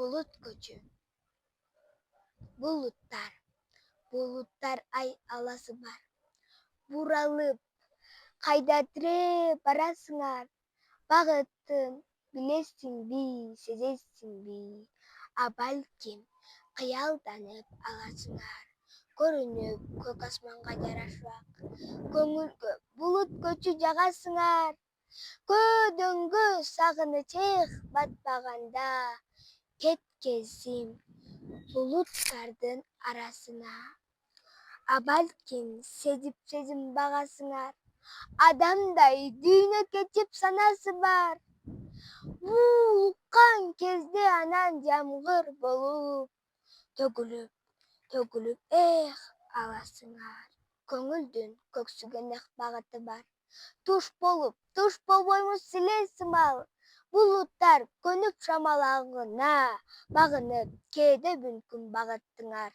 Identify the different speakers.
Speaker 1: Bulut көчү. Булуттар ай аласы бар. Буралып, кайда тиреп барасыңар? Багытын билесиңби, сезесиңби? А балким, кыялданып аласыңар. Көрүнүп көк асманга жарашпак. Көңүлгө булут көчү жагасыңар. Көдөңгө сагыныч батпаганда кеткесим булуттардын арасына. А балким сезим багасыңар. Адамдай дүйнө кечип санасы бар. Уккан кезде анан жамгыр болуп төгүлүп аласыңар. Көңүлдүн көксүгөн багыты бар. Туш болбоймуз силе сымал. Булуттар көнүп шамал аңына, багынып кээде мүмкүн багыттыңар.